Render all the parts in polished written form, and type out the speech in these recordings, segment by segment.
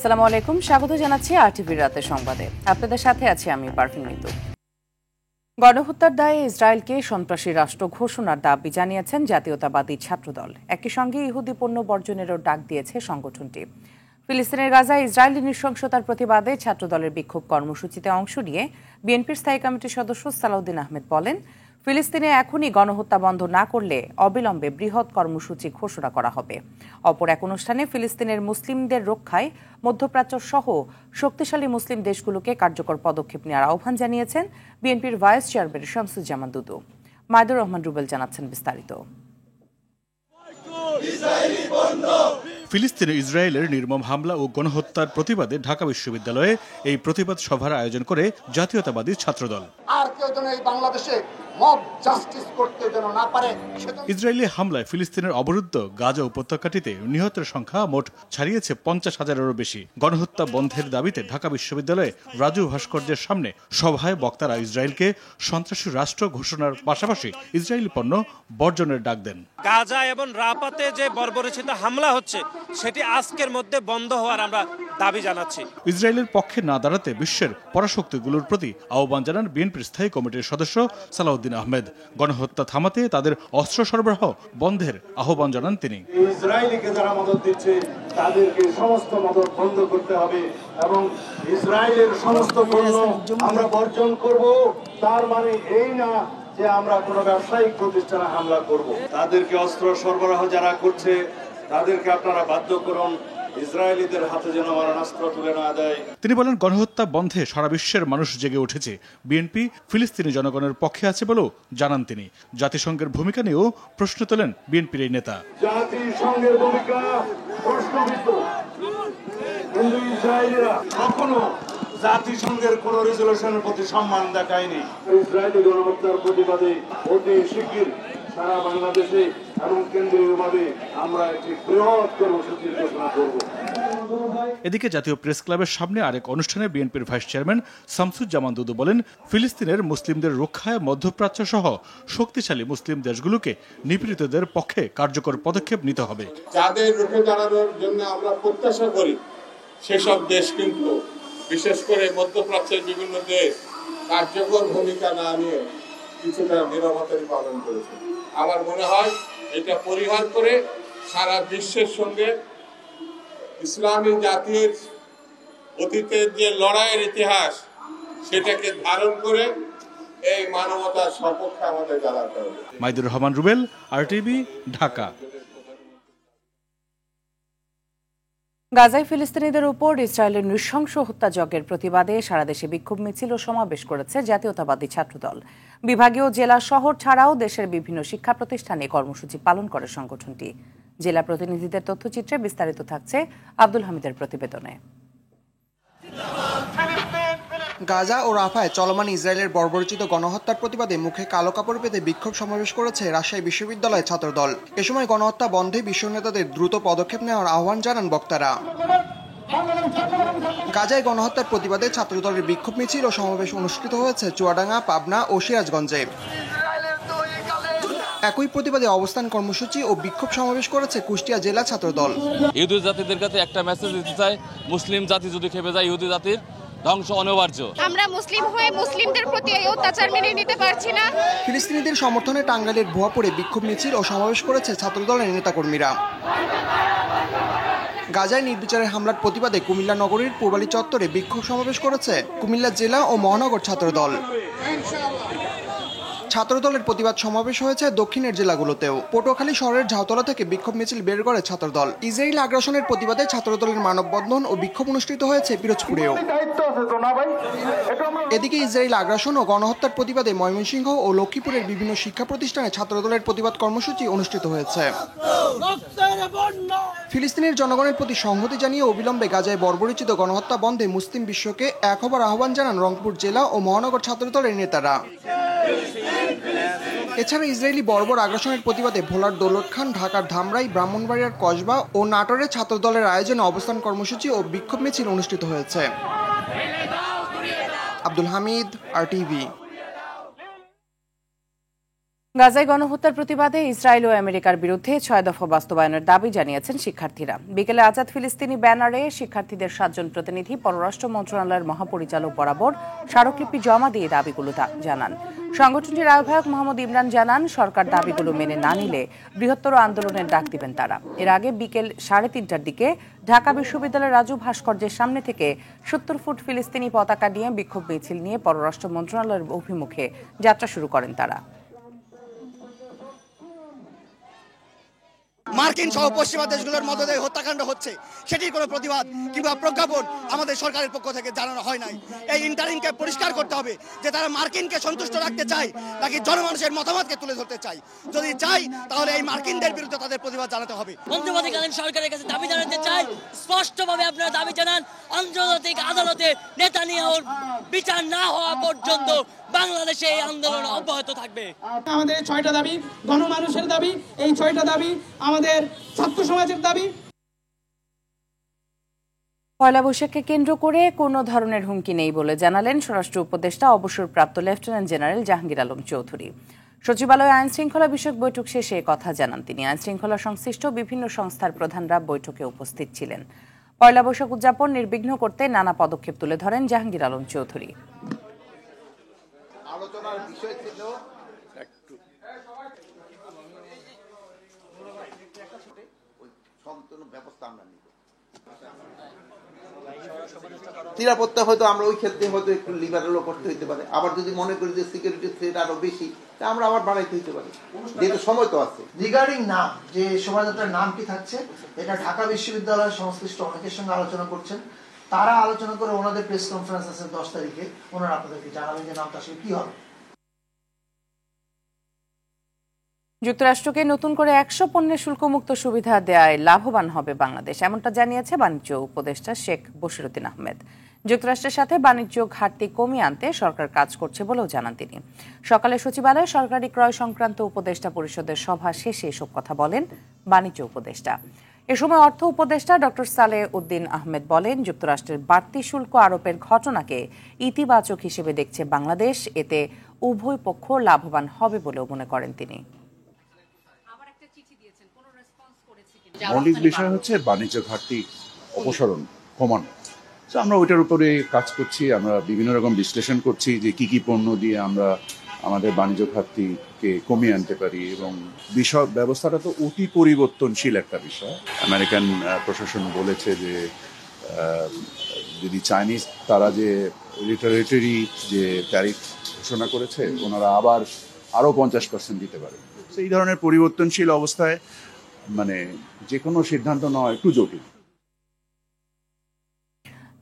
আসসালামু আলাইকুম, স্বাগত জানাচ্ছি আরটিভির রাতের সংবাদে। আপনাদের সাথে আছি আমি পারভিন মিতু। গণহত্যার দায়ে ইসরায়েলকে সন্ত্রাসী রাষ্ট্র ঘোষণার দাবি জানিয়েছেন জাতীয়তাবাদী ছাত্রদল। একই সঙ্গে ইহুদি পণ্য বর্জনেরও ডাক দিয়েছে সংগঠনটি। ফিলিস্তিনের গাজায় ইসরায়েলি নৃশংসতার প্রতিবাদে ছাত্রদলের বিক্ষোভ কর্মসূচিতে অংশ নিয়ে বিএনপির স্থায়ী কমিটির সদস্য সালাউদ্দিন আহমেদ বলেন, ফিলিস্তিনে এখনই গণহত্যা বন্ধ না করলে অবিলম্বে বৃহৎ কর্মসূচি ঘোষণা করা হবে। অপর এক অনুষ্ঠানে ফিলিস্তিনের মুসলিমদের রক্ষায় মধ্যপ্রাচ্য সহ শক্তিশালী মুসলিম দেশগুলোকে কার্যকর পদক্ষেপ নেওয়ার আহ্বান জানিয়েছেন বিএনপির ভাইস চেয়ারম্যান শামসুজ্জামান দুদু। মাইদুর রহমান রুবেল জানাচ্ছেন বিস্তারিত। ফিলিস্তিনে ইসরায়েলের নির্মম হামলা ও গণহত্যার প্রতিবাদে ঢাকা বিশ্ববিদ্যালয়ে এই প্রতিবাদ সভার আয়োজন করে জাতীয়তাবাদী ছাত্রদল। আর কেউ যেন এই বাংলাদেশে মব জাস্টিস করতে যেন না পারে। ইসরায়েলি হামলায় ফিলিস্তিনের অবরুদ্ধ গাজা উপত্যকাটিতে নিহতের সংখ্যা মোট ছাড়িয়েছে 50,000-এরও বেশি। গণহত্যা বন্ধের দাবিতে ঢাকা বিশ্ববিদ্যালয়ে রাজু ভাস্কর্যের সামনে সভায় বক্তারা ইসরায়েলকে সন্ত্রাসী রাষ্ট্র ঘোষণার পাশাপাশি ইসরায়েলি পণ্য বর্জনের ডাক দেন। গাজা এবং রাফাতে যে বর্বরচিত হামলা হচ্ছে সেটি আজকের মধ্যে বন্ধ হওয়ার আমরা দাবি জানাচ্ছি। ইসরায়েলের পক্ষে না দাঁড়াতে বিশ্বের পরাশক্তিগুলোর প্রতি আহ্বান জানান বিএনপির স্থায়ী কমিটির সদস্য সালাউদ্দিন আহমেদ। গণহত্যা থামাতে তাদের অস্ত্র সরবরাহ বন্ধের আহ্বান জানান তিনি। ইসরায়েলকে যারা মদদ দিচ্ছে তাদেরকে সমস্ত মদদ বন্ধ করতে হবে এবং ইসরায়েলের সমস্ত পণ্য আমরা বর্জন করব। তার মানে এই না যে আমরা কোনো ব্যবসায়িক প্রতিষ্ঠানে হামলা করব। তাদেরকে অস্ত্র সরবরাহ যারা করছে তাদেরকে আপনারা বাধ্য করুন ইসরায়েলিদের হাতে যেন মারণাস্ত্র তুলে না দেয়। তিনি বলেন, গণহত্যা বন্ধে সারা বিশ্বের মানুষ জেগে উঠেছে। বিএনপি ফিলিস্তিনি জনগণের পক্ষে আছে বলেও জানান তিনি। জাতিসংঘের ভূমিকা নিয়েও প্রশ্ন তোলেন বিএনপির এই নেতা। জাতিসংঘের ভূমিকা প্রশ্নবিদ্ধ, কিন্তু ইসরায়েলিরা কখনো জাতিসংঘের কোন রেজলিউশনের প্রতি সম্মান দেখায়নি। ইসরায়েলি গণহত্যার প্রতিবাদে অতি শিগগির সারা বাংলাদেশে এবং কেন্দ্রীয়ভাবে আমরা একটি বৃহৎ কর্মসূচির ঘোষণা করব। এদিকে জাতীয় প্রেস ক্লাবের সামনে আরেক অনুষ্ঠানে বিএনপির ভাইস চেয়ারম্যান শামসুজ্জামান দুদু বলেন, ফিলিস্তিনের মুসলিমদের রক্ষায় মধ্যপ্রাচ্য সহ শক্তিশালী মুসলিম দেশগুলোকে নিপীড়িতদের পক্ষে কার্যকর পদক্ষেপ নিতে হবে। যাদের রুখে দাঁড়ানোর জন্য আমরা প্রত্যাশা করি সেসব দেশ কিন্তু বিশেষ করে মধ্যপ্রাচ্যের বিভিন্ন দেশ কার্যকর ভূমিকা না নিয়ে কিছুটা নীরবতাই পালন করেছে। আমার মনে হয় এটা পরিহার করে সারা বিশ্বের সঙ্গে ইসলামী জাতির অতীতের যে লড়াইয়ের ইতিহাস সেটাকে ধারণ করে এই মানবতার সপক্ষে আমাদের দাঁড়াতে হবে। মাইদুর রহমান রুবেল, আরটিভি, ঢাকা। গাজায় ফিলিস্তিনিদের উপর ইসরায়েলের নৃশংস হত্যাযজ্ঞের প্রতিবাদে সারা দেশে বিক্ষোভ মিছিল ও সমাবেশ করেছে জাতীয়তাবাদী ছাত্রদল। বিভাগীয় জেলা শহর ছাড়াও দেশের বিভিন্ন শিক্ষা প্রতিষ্ঠানে কর্মসূচি পালন করে সংগঠনটি। জেলা প্রতিনিধিদের তথ্যচিত্রে বিস্তারিত থাকছে আব্দুল হামিদের প্রতিবেদনে। গাজা ও রাফায় চলমান ইসরায়েলের বর্বরচিত গণহত্যার প্রতিবাদে মুখে কালো কাপড় পেতে বিক্ষোভ সমাবেশ করেছে রাজশাহী বিশ্ববিদ্যালয়ের ছাত্রদল। এ সময় গণহত্যা বন্ধে বিশ্ব নেতাদের দ্রুত পদক্ষেপ নেওয়ার আহ্বান জানান বক্তারা। গাজায় গণহত্যার প্রতিবাদে ছাত্রদলের বিক্ষোভ মিছিল ও সমাবেশ অনুষ্ঠিত হয়েছে চুয়াডাঙ্গা, পাবনা ও সিরাজগঞ্জে। একই প্রতিবাদে অবস্থান কর্মসূচি ও বিক্ষোভ সমাবেশ করেছে কুষ্টিয়া জেলা ছাত্রদল। ইহুদি জাতিদের কাছে একটা মেসেজ দিতে চাই, মুসলিম জাতি যদি খেপে যায় ইহুদি জাতির ধ্বংস অনিবার্য। আমরা মুসলিম হয়ে মুসলিমদের প্রতি এই অত্যাচার মেনে নিতে পারছি না। ফিলিস্তিনিদের সমর্থনে টাঙ্গাইলের ভুয়াপুরে বিক্ষোভ মিছিল ও সমাবেশ করেছে ছাত্রদলের নেতাকর্মীরা। গাজায় নির্বিচারের হামলার প্রতিবাদে কুমিল্লা নগরীর পূবালী চত্বরে বিক্ষোভ সমাবেশ করেছে কুমিল্লা জেলা ও মহানগর ছাত্রদল। ছাত্রদলের প্রতিবাদ সমাবেশ হয়েছে দক্ষিণের জেলাগুলোতেও। পটুয়াখালী শহরের ঝাউতলা থেকে বিক্ষোভ মিছিল বের করে ছাত্রদল। ইসরায়েল আগ্রাসনের প্রতিবাদে ছাত্রদলের মানববন্ধন ও বিক্ষোভ অনুষ্ঠিত হয়েছে পিরোজপুরেও। এদিকে ইসরায়েল আগ্রাসন ও গণহত্যার প্রতিবাদে ময়মনসিংহ ও লক্ষ্মীপুরের বিভিন্ন শিক্ষা প্রতিষ্ঠানে ছাত্রদলের প্রতিবাদ কর্মসূচি অনুষ্ঠিত হয়েছে। ফিলিস্তিনের জনগণের প্রতি সংহতি জানিয়ে অবিলম্বে গাজায় বর্বরচিত গণহত্যা বন্ধে মুসলিম বিশ্বকে এক হবার আহ্বান জানান রংপুর জেলা ও মহানগর ছাত্রদলের নেতারা। এছাড়া ইসরায়েলি বর্বর আগ্রাসনের প্রতিবাদে ভোলার দৌলতখান, ঢাকার ধামরাই, ব্রাহ্মণবাড়িয়ার কসবা ও নাটোরে ছাত্রদলের আয়োজনে অবস্থান কর্মসূচি ও বিক্ষোভ মিছিল অনুষ্ঠিত হয়েছে। আব্দুল হামিদ, আরটিভি। গাজায় গণহত্যার প্রতিবাদে ইসরায়েল ও আমেরিকার বিরুদ্ধে 6 দফা বাস্তবায়নের দাবি জানিয়েছেন শিক্ষার্থীরা। বিকেলে আজাদ ফিলিস্তিনি ব্যানারে শিক্ষার্থীদের 7 জন প্রতিনিধি পররাষ্ট্র মন্ত্রণালয়ের মহাপরিচালক বরাবর স্মারকলিপি জমা দিয়ে দাবিগুলো জানান। সংগঠনটির আহ্বায়ক মোহাম্মদ ইমরান জানান, সরকার দাবিগুলো মেনে না নিলে বৃহত্তর আন্দোলনের ডাক দিবেন তারা। এর আগে বিকেল 3:30টার দিকে ঢাকা বিশ্ববিদ্যালয়ের রাজু ভাস্কর্যের সামনে থেকে 70 ফুট ফিলিস্তিনি পতাকা নিয়ে বিক্ষোভ মিছিল নিয়ে পররাষ্ট্র মন্ত্রণালয়ের অভিমুখে যাত্রা শুরু করেন তারা। মার্কিন সহ পশ্চিমা দেশগুলোর মদদে হত্যাকাণ্ড হচ্ছে, সেটির কোনো প্রতিবাদ কিংবা প্রজ্ঞাপন আমাদের সরকারের পক্ষ থেকে জানানো হয় নাই। এই ইন্টারিমকে পরিষ্কার করতে হবে যে তারা মার্কিনকে সন্তুষ্ট রাখতে চায় নাকি জনমানুষের মতামতকে তুলে ধরতে চায়। যদি চাই তাহলে এই মার্কিনদের বিরুদ্ধে তাদের প্রতিবাদ জানাতে হবে। অন্তর্বর্তীকালীন সরকারের কাছে দাবি জানাতে চাই, স্পষ্টভাবে আপনারা দাবি জানান, আন্তর্জাতিক আদালতে নেতানিয়াহুর বিচার না হওয়া পর্যন্ত বাংলাদেশে এই আন্দোলন অব্যাহত থাকবে। আমাদের 6টা দাবি, গণমানুষের দাবি, এই 6টা দাবি আমাদের ছাত্র সমাজের দাবি। পয়লা বৈশাখকে কেন্দ্র করে কোনো ধরনের হুমকি নেই বলে জানালেন স্বরাষ্ট্র উপদেষ্টা অবসরপ্রাপ্ত লেফটেন্যান্ট জেনারেল জাহাঙ্গীর আলম চৌধুরী। সচিবালয়ে আইন শৃঙ্খলা বিষয়ক বৈঠক শেষে কথা জানান তিনি। আইন শৃঙ্খলা সংশ্লিষ্ট বিভিন্ন সংস্থার প্রধানরা বৈঠকে উপস্থিত ছিলেন। পয়লা বৈশাখ উদযাপন নির্বিঘ্ন করতে নানা পদক্ষেপ তুলে ধরেন জাহাঙ্গীর আলম চৌধুরী। আলোচনার বিষয় ছিল ব্যবস্থা আমরা নিব। নিরাপত্তা হয়তো আমরা ওই ক্ষেত্রে হয়তো একটু লিবারেলও করতে হইতে পারে, আবার যদি মনে করি যে সিকিউরিটি থ্রেট আরো বেশি তা আমরা আবার বাড়াইতে হইতে পারে, যেহেতু সময় তো আছে। রিগার্ডিং নাম, যে শোভাযাত্রার নাম কি থাকছে, এটা ঢাকা বিশ্ববিদ্যালয়ের সংশ্লিষ্ট অনেকের সঙ্গে আলোচনা করছেন। তারা আলোচনা করে ওনাদের প্রেস কনফারেন্স আছে 10 তারিখে, ওনারা আপনাদেরকে জানাবেন যে নামটা আসলে কি হবে। যুক্তরাষ্ট্রকে নতুন করে 100 পণ্যের শুল্কমুক্ত সুবিধা দেওয়ায় লাভবান হবে বাংলাদেশ, এমনটা জানিয়েছে বাণিজ্য উপদেষ্টা শেখ বশিরউদ্দিন আহমেদ। যুক্তরাষ্ট্রের সাথে বাণিজ্য ঘাটতি কমিয়ে আনতে সরকার কাজ করছে বলেও জানান তিনি। সকালে সচিবালয়ে সরকারি ক্রয় সংক্রান্ত উপদেষ্টা পরিষদের সভা শেষে এসব কথা বলেন বাণিজ্য উপদেষ্টা। এ সময় অর্থ উপদেষ্টা ডক্টর সালেহ উদ্দিন আহমেদ বলেন, যুক্তরাষ্ট্রের বাড়তি শুল্ক আরোপের ঘটনাকে ইতিবাচক হিসেবে দেখছে বাংলাদেশ, এতে উভয় পক্ষ লাভবান হবে বলেও মনে করেন তিনি। মৌলিক বিষয় হচ্ছে বাণিজ্য ঘাটতি অপসারণ, কমানো। তো আমরা ওইটার উপরে কাজ করছি। আমরা বিভিন্ন রকম বিশ্লেষণ করছি যে কি কি পণ্য দিয়ে আমরা আমাদের বাণিজ্য ঘাটতিকে কমিয়ে আনতে পারি, এবং বিষয় ব্যবস্থাটা তো অতি পরিবর্তনশীল একটা বিষয়। আমেরিকান প্রশাসন বলেছে যে যদি চাইনিজ তারা যে রিটারেটরি যে ট্যারিফ ঘোষণা করেছে, ওনারা আবার আরও 50% দিতে পারে। এই ধরনের পরিবর্তনশীল অবস্থায় মানে যে কোনো সিদ্ধান্ত নেওয়া একটু জটিল।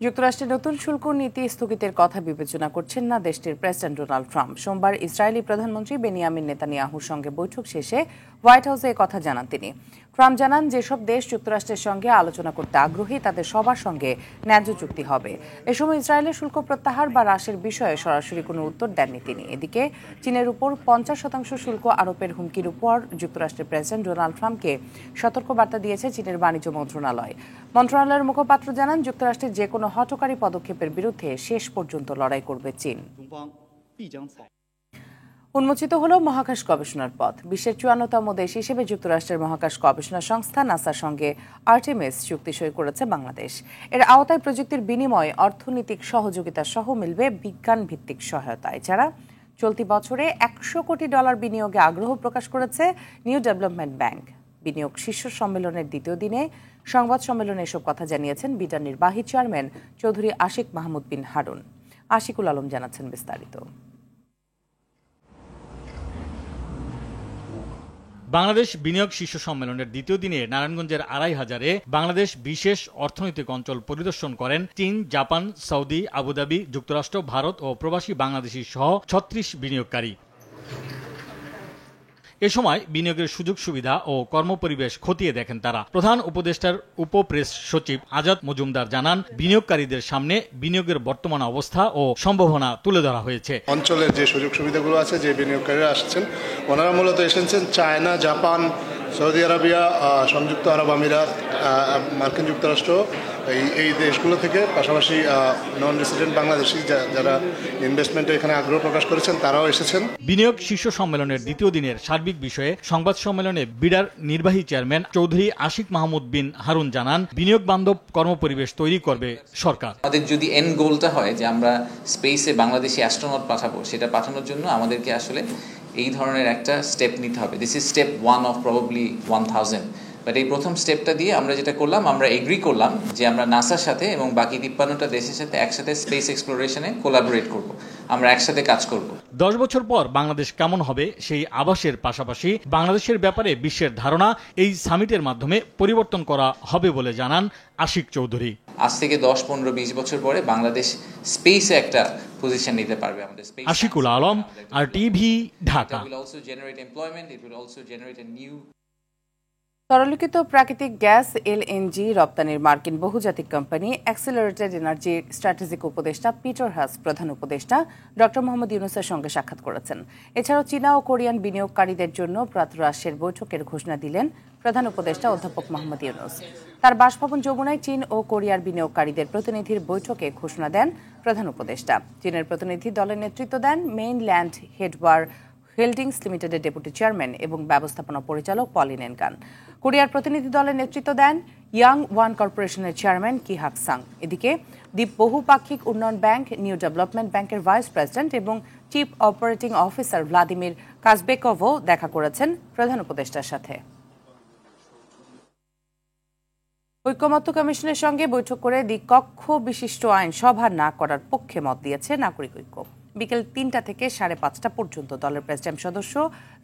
যুক্তরাষ্ট্রের নতুন শুল্ক নীতি স্থগিতের কথা বিবেচনা করছেন না দেশটির প্রেসিডেন্ট ডোনাল্ড ট্রাম্প। সোমবার ইসরায়েলি প্রধানমন্ত্রী বেনিয়ামিন নেতানিয়াহুর সঙ্গে বৈঠক শেষে হোয়াইট হাউসে কথা জানান তিনি। ট্রাম্প জানান, যেসব দেশ যুক্তরাষ্ট্রের সঙ্গে আলোচনা করতে আগ্রহী তাদের সবার সঙ্গে ন্যায্য চুক্তি হবে। এ সময় ইসরায়েলের শুল্ক প্রত্যাহার বা হ্রাসের বিষয়ে সরাসরি কোনো উত্তর দেননি তিনি। এদিকে চীনের উপর 50% শুল্ক আরোপের হুমকির উপর যুক্তরাষ্ট্রের প্রেসিডেন্ট ডোনাল্ড ট্রাম্পকে সতর্কবার্তা দিয়েছে চীনের বাণিজ্য মন্ত্রণালয়। মন্ত্রণালয়ের মুখপাত্র জানান, যুক্তরাষ্ট্রের যে কোনো হঠকারী পদক্ষেপের বিরুদ্ধে শেষ পর্যন্ত লড়াই করবে চীন। উন্মোচিত হল মহাকাশ গবেষণার পথ। বিশ্বের 54তম দেশ হিসেবে যুক্তরাষ্ট্রের মহাকাশ গবেষণা সংস্থা নাসার সঙ্গে আর্টেমিস চুক্তি সই করেছে বাংলাদেশ। এর আওতায় প্রযুক্তির বিনিময়ে অর্থনৈতিক সহযোগিতা সহ মিলবে বিজ্ঞান ভিত্তিক সহায়তা। এছাড়া চলতি বছরে $100 কোটি বিনিয়োগে আগ্রহ প্রকাশ করেছে নিউ ডেভেলপমেন্ট ব্যাংক। বিনিয়োগ শীর্ষ সম্মেলনের দ্বিতীয় দিনে সংবাদ সম্মেলনে এসব কথা জানিয়েছেন বিটার নির্বাহী চেয়ারম্যান চৌধুরী আশিক মাহমুদ বিন হারুন। আশিকুল আলম জানাচ্ছেন বিস্তারিত। বাংলাদেশ বিনিয়োগ শীর্ষ সম্মেলনের দ্বিতীয় দিনে নারায়ণগঞ্জের 2500-এ বাংলাদেশ বিশেষ অর্থনৈতিক অঞ্চল পরিদর্শন করেন চীন, জাপান, সৌদি, আবুধাবি, যুক্তরাষ্ট্র, ভারত ও প্রবাসী বাংলাদেশি সহ 36 বিনিয়োগকারী। এ সময় বিনিয়োগের সুযোগ সুবিধা ও কর্মপরিবেশ খতিয়ে দেখেন তারা। প্রধান উপদেষ্টার উপপ্রেস সচিব আজাদ মজুমদার জানান, বিনিয়োগকারীদের সামনে বিনিয়োগের বর্তমান অবস্থা ও সম্ভাবনা তুলে ধরা হয়েছে। অঞ্চলের যে সুযোগ সুবিধাগুলো আছে, যে বিনিয়োগকারীরা আসছেন ওনারা মূলত এসেছেন চায়না, জাপান, সৌদি আরবিয়া, সংযুক্ত আরব আমিরাত, মার্কিন যুক্তরাষ্ট্র এই দেশগুলো থেকে, পাশাপাশি নন রেসিডেন্ট বাংলাদেশি যারা ইনভেস্টমেন্টে এখানে আগ্রহ প্রকাশ করেছেন তারাও এসেছেন। বিনিয়োগ শীর্ষ সম্মেলনের দ্বিতীয় দিনের সার্বিক বিষয়ে সংবাদ সম্মেলনে বিডার নির্বাহী চেয়ারম্যান চৌধুরী আশিক মাহমুদ বিন হারুন জানান, বিনিয়োগ বান্ধব কর্মপরিবেশ তৈরি করবে সরকার। আমাদের যদি এন্ড গোলটা হয় যে আমরা স্পেসে বাংলাদেশি অ্যাস্ট্রোনট পাঠাবো, সেটা পাঠানোর জন্য আমাদেরকে আসলে এই ধরনের একটা স্টেপ নিতে হবে। This is step 1 of probably 1000। But এই প্রথম স্টেপটা দিয়ে আমরা যেটা করলাম, আমরা এগ্রি করলাম যে আমরা নাসার সাথে এবং বাকি 53টা দেশের সাথে একসাথে স্পেস এক্সপ্লোরেশনে কোলাবোরেট করব, আমরা একসাথে কাজ করব। 10 বছর পর বাংলাদেশ কেমন হবে সেই আভাসের পাশাপাশি বাংলাদেশের ব্যাপারে বিশ্বের ধারণা এই সামিটের মাধ্যমে পরিবর্তন করা হবে বলে জানান আশিক চৌধুরী। আজ থেকে 10, 15, 20 বছর পরে বাংলাদেশ স্পেসে একটা পজিশন নিতে পারবে। আমাদের আশিকুল আলম, RTV, ঢাকা। তরলীকৃত প্রাকৃতিক গ্যাস LNG রপ্তানির মার্কিন বহুজাতিক কোম্পানি অ্যাক্সিলারেটেড এনার্জি স্ট্র্যাটেজিক উপদেষ্টা পিটার হাস প্রধান উপদেষ্টা ডক্টর মোহাম্মদ ইউনূসের সঙ্গে সাক্ষাৎ করেছেন। এছাড়াও চীনা ও কোরিয়ান বিনিয়োগকারীদের জন্য প্রাতরাশের বৈঠকের ঘোষণা দিলেন প্রধান উপদেষ্টা অধ্যাপক মোহাম্মদ ইউনূস। তার বাসভবন যমুনায় চীন ও কোরিয়ার বিনিয়োগকারীদের প্রতিনিধির বৈঠকে ঘোষণা দেন প্রধান উপদেষ্টা। চীনের প্রতিনিধি দলের নেতৃত্ব দেন মেইনল্যান্ড হেডওয়ার হোল্ডিংস লিমিটেডের ডেপুটি চেয়ারম্যান এবং ব্যবস্থাপনা পরিচালক পলিন এনগান। কোরিয়ার প্রতিনিধি দলের নেতৃত্ব দেন ইয়াং ওয়ান কর্পোরেশনের চেয়ারম্যান কি হাক সাং। এদিকে দ্বীপ বহুপাক্ষিক উন্নয়ন ব্যাংক, নিউ ডেভেলপমেন্ট ব্যাংকের ভাইস প্রেসিডেন্ট এবং চিফ অপারেটিং অফিসার ভ্লাদিমির কাজবেকভও দেখা করেছেন প্রধান উপদেষ্টার সাথে। ঐকমত্য কমিশনের সঙ্গে বৈঠক করে দ্বিকক্ষ বিশিষ্ট আইন সভা না করার পক্ষে মত দিয়েছে নাগরিক ঐক্য। বিকেল 3টা থেকে 5:30 পর্যন্ত দলের প্রেসিডেন্ট সদস্য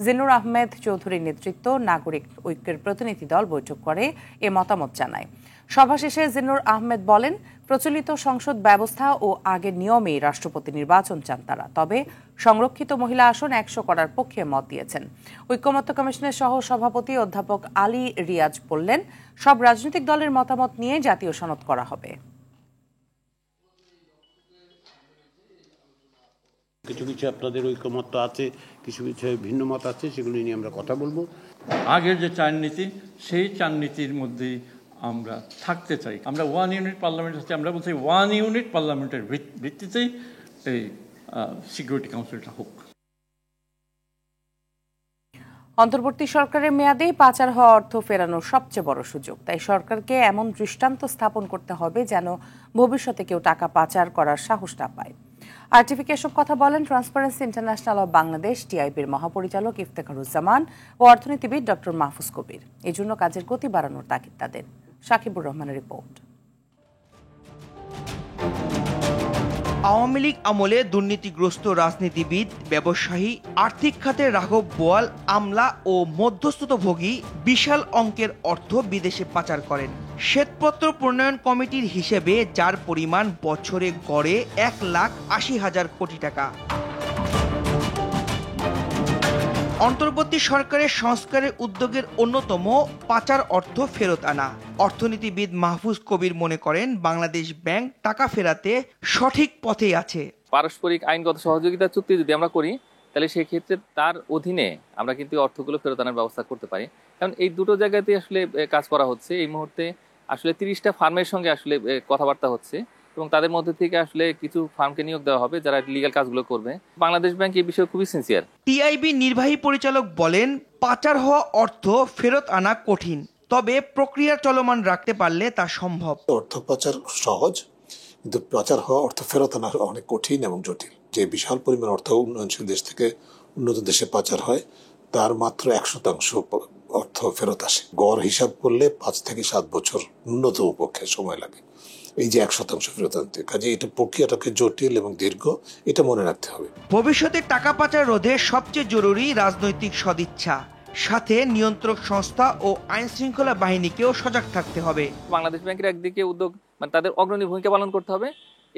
জিনুর আহমেদ চৌধুরীর নেতৃত্ব নাগরিক ঐক্যের প্রতিনিধি দল বৈঠক করে এ মতামত জানায়। সভা শেষে জিনুর আহমেদ বলেন, প্রচলিত সংসদ ব্যবস্থা ও আগের নিয়মেই রাষ্ট্রপতি নির্বাচন চান তারা, তবে সংরক্ষিত মহিলা আসন 100 করার পক্ষে মত দিয়েছেন। ঐকমত্য কমিশনের সহ সভাপতি অধ্যাপক আলী রিয়াজ বললেন, সব রাজনৈতিক দলের মতামত নিয়ে জাতীয় সনদ করা হবে। কিছু কিছু আপনাদের ঐকমত্য আছে, কিছু কিছু ভিন্ন মত আছে, সেগুলি নিয়ে আমরা কথা বলবো। আগের যে চার নীতি, সেই চার নীতির মধ্যেই আমরা থাকতে চাই। আমরা 1 ইউনিট পার্লামেন্ট আছে, আমরা বলছি 1 ইউনিট পার্লামেন্টের ভিত্তিতেই এই সিকিউরিটি কাউন্সিলটা হোক। অন্তর্বর্তী সরকারের মেয়াদে পাচার হওয়া অর্থ ফেরানোর সবচেয়ে বড় সুযোগ। তাই সরকারকে এমন দৃষ্টান্ত স্থাপন করতে হবে যেন ভবিষ্যতে কেউ টাকা পাচার করার সাহস না পায়। আরটিভিকে এসব কথা বলেন ট্রান্সপারেন্সি ইন্টারন্যাশনাল অব বাংলাদেশ TIBর মহাপরিচালক ইফতেখারুজ্জামান ও অর্থনীতিবিদ ডক্টর মাহফুজ কবির। এই জন্য কাজের গতি বাড়ানোর তাগিদ তাদের। সাকিবুর রহমানের রিপোর্ট। আওয়ামী লীগ আমলে দুর্নীতিগ্রস্ত রাজনীতিবিদ, ব্যবসায়ী, আর্থিক খাতে রাঘব বোয়াল, আমলা ও মধ্যস্থতাভোগী বিশাল অঙ্কের অর্থ বিদেশে পাচার করেন। শ্বেতপত্র প্রণয়ন কমিটির হিসেবে যার পরিমাণ বছরে গড়ে 1,80,000 কোটি টাকা। অন্তর্বর্তী সরকারের সংস্কারের উদ্যোগের অন্যতম পাচার অর্থ ফেরত আনা। অর্থনীতিবিদ মাহফুজ কবির মনে করেন, বাংলাদেশ ব্যাংক টাকা ফেরাতে সঠিক পথেই আছে। পারস্পরিক আইনগত সহযোগিতা চুক্তি যদি আমরা করি, তাহলে সেই ক্ষেত্রে তার অধীনে আমরা কিন্তু অর্থগুলো ফেরত আনার ব্যবস্থা করতে পারি। কারণ এই দুটো জায়গাতে আসলে কাজ করা হচ্ছে। এই মুহূর্তে আসলে 30টা ফার্মের সঙ্গে আসলে কথাবার্তা হচ্ছে এবং তাদের মধ্যে থেকে আসলে কিছু ফার্মকে নিয়োগ দেওয়া হবে যারা লিগ্যাল কাজগুলো করবে। বাংলাদেশ ব্যাংক এই বিষয়ে খুবই সিনসিয়ার। TIB নির্বাহী পরিচালক বলেন, পাচার হওয়া অর্থ ফেরত আনা কঠিন, তবে প্রক্রিয়া চলমান রাখতে পারলে তা সম্ভব। অর্থ পাচার সহজ, কিন্তু পাচার হওয়া অর্থ ফেরত আনা অনেক কঠিন এবং জটিল। যে বিশাল পরিমাণ অর্থ উন্নয়নশীল দেশ থেকে উন্নত দেশে পাচার হয়, তার মাত্র 1% অর্থ ফেরত আসে। গড় হিসাব করলে 5 থেকে 7 বছর ন্যূনতম পক্ষে সময় লাগে এই যে 1% ফেরত আনতে। কাজে এটা প্রক্রিয়াটাকে জটিল এবং দীর্ঘ, এটা মনে রাখতে হবে। ভবিষ্যতে টাকা পাচার রোধে সবচেয়ে জরুরি রাজনৈতিক সদিচ্ছা, সাথে নিয়ন্ত্রক সংস্থা ও আইন শৃঙ্খলা বাহিনীকেও সজাগ থাকতে হবে। বাংলাদেশ ব্যাংকের একদিকে উদ্যোগ, মানে তাদের অগ্রণী ভূমিকা পালন করতে হবে।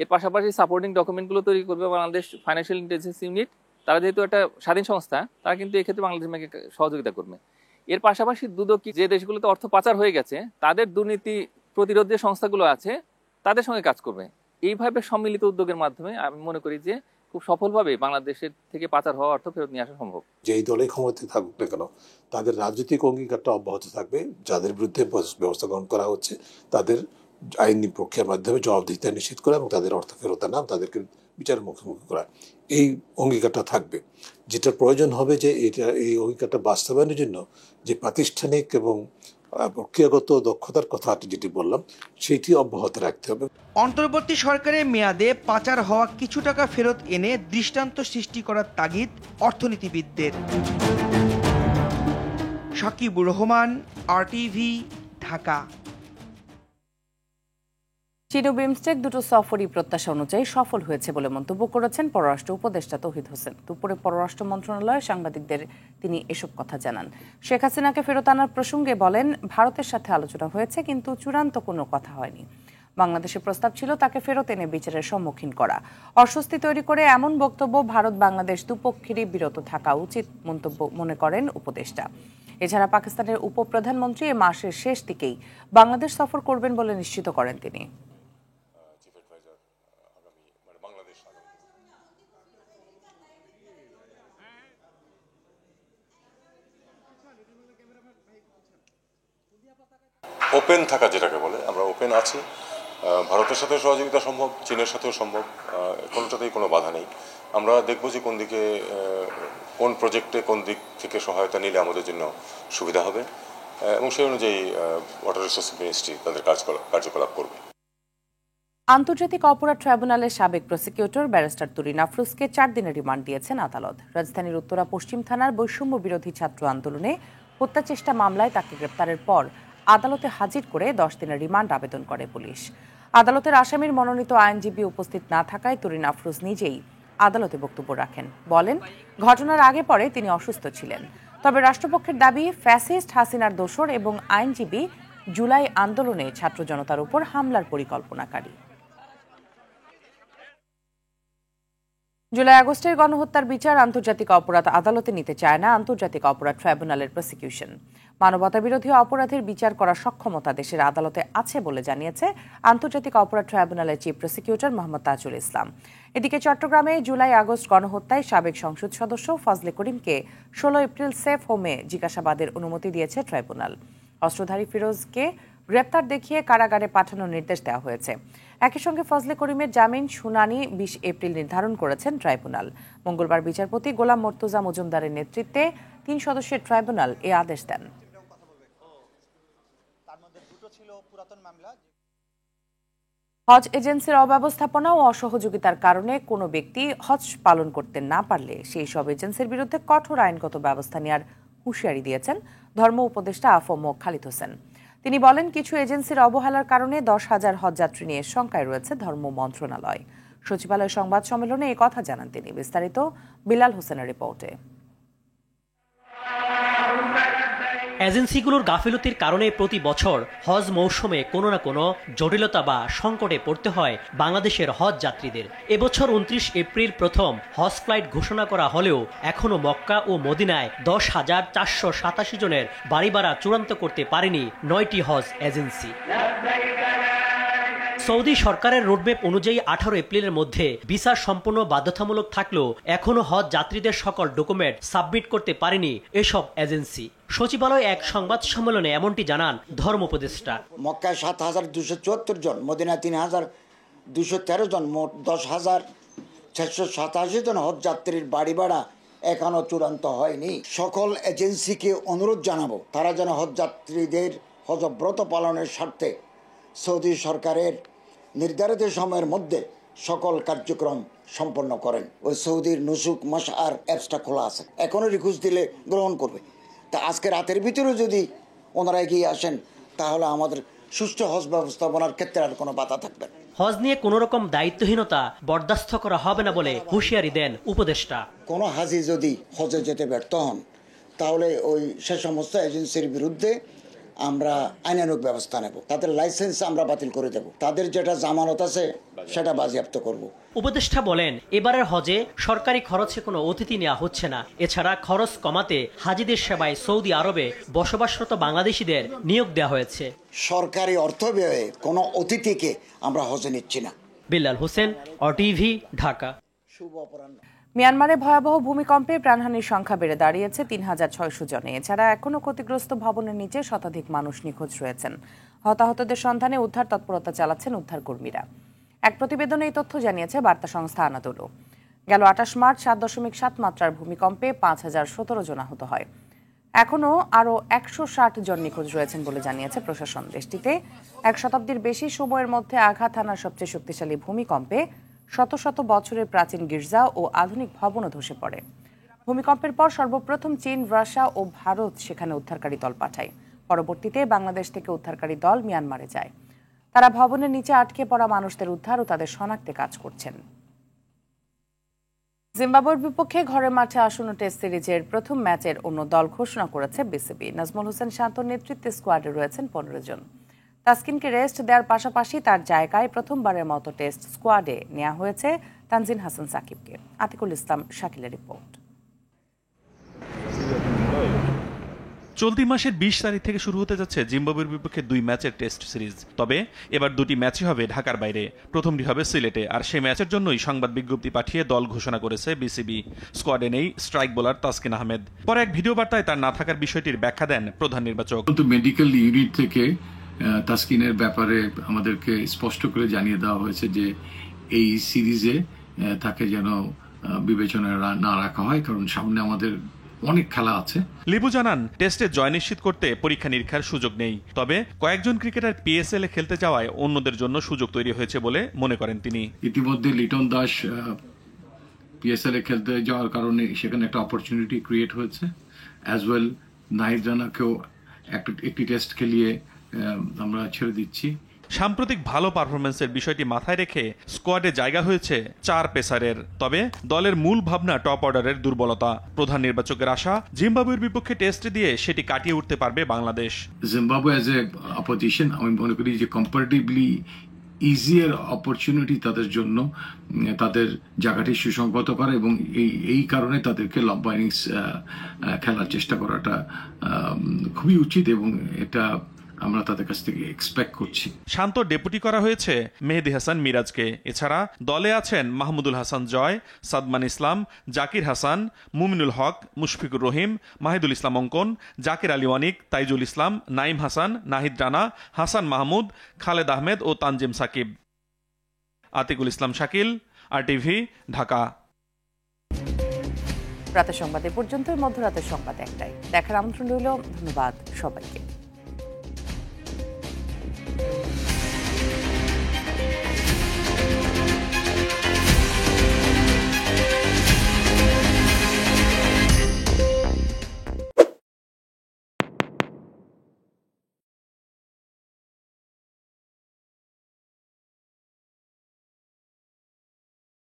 এর পাশাপাশি সাপোর্টিং ডকুমেন্টগুলো তৈরি করবে বাংলাদেশ ফাইন্যান্সিয়াল ইন্টেলিজেন্স ইউনিট। তারা যেহেতু একটা স্বাধীন সংস্থা, তারা কিন্তু এক্ষেত্রে বাংলাদেশ ব্যাংকে সহযোগিতা করবে। এর পাশাপাশি দুদক, যে দেশগুলোতে অর্থ পাচার হয়ে গেছে তাদের দুর্নীতি প্রতিরোধ যে সংস্থাগুলো আছে তাদের সঙ্গে কাজ করবে। এইভাবে সম্মিলিত উদ্যোগের মাধ্যমে আমি মনে করি যে খুব সফলভাবে বাংলাদেশের থেকে পাচার হওয়া অর্থ ফেরত নিয়ে আসা সম্ভব। যেই দলে ক্ষমতায় থাকুক না কেন তাদের রাজনৈতিক অঙ্গীকারটা অব্যাহত থাকবে, যাদের বিরুদ্ধে ব্যবস্থা গ্রহণ করা হচ্ছে তাদের আইনি প্রক্রিয়ার মাধ্যমে জবাবদিহিতা নিশ্চিত করা এবং তাদের অর্থ ফেরত আনা, তাদেরকে বিচারের মুখোমুখি করা, এই অঙ্গীকারটা থাকবে। যেটা প্রয়োজন হবে যে এই অঙ্গীকারটা বাস্তবায়নের জন্য যে প্রাতিষ্ঠানিক এবং প্রক্রিয়াগত দক্ষতার কথা যেটি বললাম সেটি অব্যাহত রাখতে হবে। অন্তর্বর্তী সরকারের মেয়াদে পাচার হওয়া কিছু টাকা ফেরত এনে দৃষ্টান্ত সৃষ্টি করার তাগিদ অর্থনীতিবিদদের। সাকিবুর রহমান, RTV, ঢাকা। চীন ও বিমস্টেক দুটো সফরই প্রত্যাশা অনুযায়ী সফল হয়েছে বলে মন্তব্য করেছেন পররাষ্ট্র উপদেষ্টা তৌহিদ হোসেন। দুপুরে পররাষ্ট্র মন্ত্রণালয়ে সাংবাদিকদের তিনি এসব কথা জানান। শেখ হাসিনাকে ফেরত আনার প্রসঙ্গে বলেন, ভারতের সাথে আলোচনা হয়েছে কিন্তু চূড়ান্ত কোনো কথা হয়নি। বাংলাদেশের প্রস্তাব ছিল তাকে ফেরত এনে বিচারের সম্মুখীন করা। অস্বস্তি তৈরি করে এমন বক্তব্য ভারত বাংলাদেশ দুপক্ষেরই বিরত থাকা উচিত মন্তব্য মনে করেন উপদেষ্টা। এছাড়া পাকিস্তানের উপপ্রধানমন্ত্রী এ মাসের শেষ দিকেই বাংলাদেশ সফর করবেন বলে নিশ্চিত করেন তিনি। ওপেন থাকা যেটাকে বলে, আমরা ওপেন আছি। ভারতের সাথে সহযোগিতা সম্ভব, চীনের সাথেও সম্ভব, কোনোটাতেই কোনো বাধা নেই। আমরা দেখব যে কোন দিকে, কোন প্রজেক্টে কোন দিক থেকে সহায়তা নিলে আমাদের জন্য সুবিধা হবে এবং সেই অনুযায়ী ওয়াটার রিসোর্স মিনিস্ট্রি তাদের কার্যকলাপ করবে। আন্তর্জাতিক অপরাধ ট্রাইব্যুনালের সাবেক প্রসিকিউটর ব্যারিস্টার তুরিন আফরোজকে 4 দিনের রিমান্ড দিয়েছেন আদালত। রাজধানীর উত্তরা পশ্চিম থানার বৈষম্য বিরোধী ছাত্র আন্দোলনে হত্যাচেষ্টা মামলায় তাকে গ্রেপ্তারের পর আদালতে হাজির করে 10 দিনের রিমান্ড আবেদন করে পুলিশ। আদালতের আসামির মনোনীত আইনজীবী উপস্থিত না থাকায় তুরিন আফরোজ নিজেই আদালতে বক্তব্য রাখেন। বলেন, ঘটনার আগে পরে তিনি অসুস্থ ছিলেন। তবে রাষ্ট্রপক্ষের দাবি, ফ্যাসিস্ট হাসিনার দোসর এবং আইনজীবী জুলাই আন্দোলনে ছাত্র জনতার উপর হামলার পরিকল্পনাকারী। জুলাই আগস্টের গণহত্যার বিচার আন্তর্জাতিক অপরাধ আদালতে নিতে চায় না আন্তর্জাতিক অপরাধ ট্রাইব্যুনালের প্রসিকিউশন। মানবতা বিরোধী অপরাধের বিচার করার সক্ষমতা দেশের আদালতে আছে বলে জানিয়েছে আন্তর্জাতিক অপরাধ ট্রাইব্যুনালের চিফ প্রসিকিউটর মোহাম্মদ তাজুল ইসলাম। এদিকে চট্টগ্রামে জুলাই আগস্ট গণহত্যায় সাবেক সংসদ সদস্য ফজলে করিমকে 16 এপ্রিল সেফ হোমে জিজ্ঞাসাবাদের অনুমতি দিয়েছে ট্রাইব্যুনাল। অস্ত্রধারী ফিরোজকে গ্রেপ্তার দেখিয়ে কারাগারে পাঠানোর নির্দেশ দেওয়া হয়েছে। একই সঙ্গে ফজলে করিমের জামিন শুনানি 20 এপ্রিল নির্ধারণ করেছেন ট্রাইব্যুনাল। মঙ্গলবার বিচারপতি গোলাম মর্তুজা মজুমদারের নেতৃত্বে 3 সদস্যের ট্রাইব্যুনাল এ আদেশ দেন। হজ এজেন্সির অব্যবস্থাপনা ও অসহযোগিতার কারণে কোনো ব্যক্তি হজ পালন করতে না পারলে সেই সব এজেন্সির বিরুদ্ধে কঠোর আইনগত ব্যবস্থা নেওয়ার হুঁশিয়ারি দিয়েছেন ধর্ম উপদেষ্টা আফম খালিদ হোসেন। তিনি বলেন, কিছু এজেন্সির অবহেলার কারণে 10,000 হজযাত্রী নিয়ে শঙ্কায় রয়েছে ধর্ম মন্ত্রণালয়। সচিবালয় সংবাদ সম্মেলনে এই কথা জানান তিনি। বিস্তারিত বিলাল হোসেনের রিপোর্টে। এজেন্সিগুলোর গাফিলতির কারণে প্রতি বছর হজ মৌসুমে কোনো না কোনো জটিলতা বা সংকটে পড়তে হয় বাংলাদেশের হজ যাত্রীদের। এবছর 29 এপ্রিল প্রথম হজ ফ্লাইট ঘোষণা করা হলেও এখনও মক্কা ও মদিনায় 10,487 জনের বাড়ি ভাড়া চূড়ান্ত করতে পারেনি 9টি হজ এজেন্সি। সৌদি সরকারের রোডম্যাপ অনুযায়ী 18 এপ্রিলের মধ্যে ভিসা সম্পূর্ণ বাধ্যতামূলক থাকলেও এখনও হজ যাত্রীদের সকল ডকুমেন্ট সাবমিট করতে পারেনি এসব এজেন্সি। সচিবালয় এক সংবাদ সম্মেলনে এমনটি জানান ধর্ম উপদেষ্টা। মক্কায় 7,274 জন, মদিনায় 3,213 জন, মোট 10,687 জন হজ যাত্রীর বাড়ি ভাড়া এখনো চূড়ান্ত হয়নি। সকল এজেন্সিকে অনুরোধ জানাবো তারা যেন হজ যাত্রীদের হজব্রত পালনের স্বার্থে সৌদি সরকারের নির্ধারিত সময়ের মধ্যে সকল কার্যক্রম সম্পন্ন করেন। ওই সৌদির নুসুক মাশআর অ্যাপসটা খোলা আছে, এখনও রিকোয়েস্ট দিলে গ্রহণ করবে। তা আজকে রাতের ভিতরে যদি ওনারা এগিয়ে আসেন তাহলে আমাদের সুষ্ঠু হজ ব্যবস্থাপনার ক্ষেত্রে আর কোনো বাধা থাকবে না। হজ নিয়ে কোনো রকম দায়িত্বহীনতা বরদাস্ত করা হবে না বলে হুঁশিয়ারি দেন উপদেষ্টা। কোনো হাজি যদি হজে যেতে ব্যর্থ হন তাহলে ওই সে সমস্ত এজেন্সির বিরুদ্ধে আমরা আইনানুগ ব্যবস্থা নেব, তাদের লাইসেন্স আমরা বাতিল করে দেব, তাদের যেটা জামানত আছে সেটা বাজেয়াপ্ত করব। উপদেষ্টা বলেন, এবারের হজে সরকারি খরচে কোনো অতিথি নেওয়া হচ্ছে না। এছাড়া খরচ কমাতে হাজিদের সেবায় সৌদি আরবে বসবাসরত বাংলাদেশিদের নিয়োগ দেওয়া হয়েছে। সরকারি অর্থ ব্যয়ে কোনো অতিথিকে আমরা হজে নিচ্ছি না। বিলাল হোসেন, RTV, ঢাকা। শুভ অপরাহ্ন। মিয়ানমারে ভয়াবহ ভূমিকম্পে প্রাণহানির সংখ্যা বেড়ে দাঁড়িয়েছে ৩৬০০ জনে। এছাড়া এখনও ক্ষতিগ্রস্ত ভবনের নিচে শতাধিক মানুষ নিখোঁজ রয়েছেন। হতাহতদের সন্ধানে উদ্ধার তৎপরতা চালাচ্ছেন উদ্ধারকর্মীরা। এক প্রতিবেদনে এই তথ্য জানিয়েছে বার্তা সংস্থা আনাদোলু। গেল ২৮ মার্চ ৭.৭ মাত্রার ভূমিকম্পে ৫,০১৭ জন আহত হয়। এখনও আরও ১৬০ জন নিখোঁজ রয়েছেন বলে জানিয়েছে প্রশাসন। দেশটিতে এক শতাব্দীর বেশি সময়ের মধ্যে আঘাত হানার সবচেয়ে শক্তিশালী ভূমিকম্পে শত শত বছরের প্রাচীন গির্জা ও আধুনিক ভবনও ধসে পড়ে। ভূমিকম্পের পর সর্বপ্রথম চীন, রাশিয়া ও ভারত সেখানে উদ্ধারকারী দল পাঠায়। পরবর্তীতে বাংলাদেশ থেকে উদ্ধারকারী দল মিয়ানমারে যায়। তারা ভবনের নিচে আটকে পড়া মানুষদের উদ্ধার ও তাদের শনাক্তে কাজ করছেন। জিম্বাবুয়ের বিপক্ষে ঘরের মাঠে আসন্ন টেস্ট সিরিজের প্রথম ম্যাচের অন্য দল ঘোষণা করেছে বিসিবি। নাজমুল হোসেন শান্তর নেতৃত্বে স্কোয়াডে রয়েছেন ১৫ জন। তাসকিনকে রেস্ট দেওয়ার পাশাপাশি তার জায়গায় প্রথমবারের মতো টেস্ট স্কোয়াডে নেওয়া হয়েছে তানজিন হাসান সাকিবকে। আতিকুল ইসলাম শাকিলের রিপোর্ট। চলতি মাসের ২০ তারিখ থেকে শুরু হতে যাচ্ছে জিম্বাবুয়ের বিপক্ষে ২ ম্যাচের টেস্ট সিরিজ। তবে এবার ২টি ম্যাচই হবে ঢাকার বাইরে। প্রথমটি হবে সিলেটে, আর সেই ম্যাচের জন্যই সংবাদ বিজ্ঞপ্তি পাঠিয়ে দল ঘোষণা করেছে বিসিবি। স্কোয়াডে নেই স্ট্রাইক বোলার তাসকিন আহমেদ। পরে এক ভিডিও বার্তায় তার না থাকার বিষয়টির ব্যাখ্যা দেন প্রধান নির্বাচক। মেডিকেল ইউনিট থেকে তাসকিনের ব্যাপারে আমাদেরকে স্পষ্ট করে জানিয়ে দেওয়া হয়েছে যে এই সিরিজে তাকে যেন বিবেচনায় না রাখা হয়, কারণ সামনে আমাদের অনেক খেলা আছে। লিবু জানান, টেস্টে জয় নিশ্চিত করতে পরীক্ষা নিরীক্ষার সুযোগ নেই। তবে কয়েকজন ক্রিকেটার পিএসএল এ খেলতে যাওয়ায় অন্যদের জন্য সুযোগ তৈরি হয়েছে বলে মনে করেন তিনি। ইতিমধ্যে লিটন দাস পিএসএল এ খেলতে যাওয়ার কারণে সেখানে একটা অপরচুনিটি ক্রিয়েট হয়েছে। অ্যাজ ওয়েল নাহিদ রানাকেও একটি টেস্ট খেলিয়ে আমরা ছেড়ে দিচ্ছি। সাম্প্রতিক ভালো পারফরমেন্সের বিষয়টি মাথায় রেখে স্কোয়াডে জায়গা হয়েছে ৪ পেসারের। তবে দলের মূল ভাবনা টপ অর্ডারের দুর্বলতা। প্রধান নির্বাচকের আশা, জিম্বাবুয়ের বিপক্ষে টেস্ট দিয়ে সেটি কাটিয়ে উঠতে পারবে Bangladesh. Zimbabwe as a opposition আমি মনে করি যে কম্পারেটিভলি ইজিয়ার অপরচুনিটি তাদের জন্য, তাদের জায়গাটি সুসংগত করা এবং এই কারণে তাদেরকে লম্বা ইনিংস খেলার চেষ্টা করাটা খুবই উচিত এবং এটা আমরা তাদের কাছ থেকে এক্সপেক্ট করছি। শান্ত ডেপুটি করা হয়েছে মেহেদী হাসান মিরাজকে। এছাড়া দলে আছেন মাহমুদুল হাসান জয়, সাদমান ইসলাম, জাকির হাসান, মুমিনুল হক, মুশফিকুর রহিম, মাহিদুল ইসলাম অঙ্কন, জাকির আলী ওয়ানিক, তাইজুল ইসলাম, নাইম হাসান, নাহিদ রানা, হাসান মাহমুদ, খালেদ আহমেদ ও তানজিম সাকিব। আতিকুল ইসলাম শাকিল, RTV, ঢাকা। রাতের সংবাদ এ পর্যন্তই। মধ্যরাতের সংবাদ একটাই। দেখার আমন্ত্রণ রইল। ধন্যবাদ সবাইকে।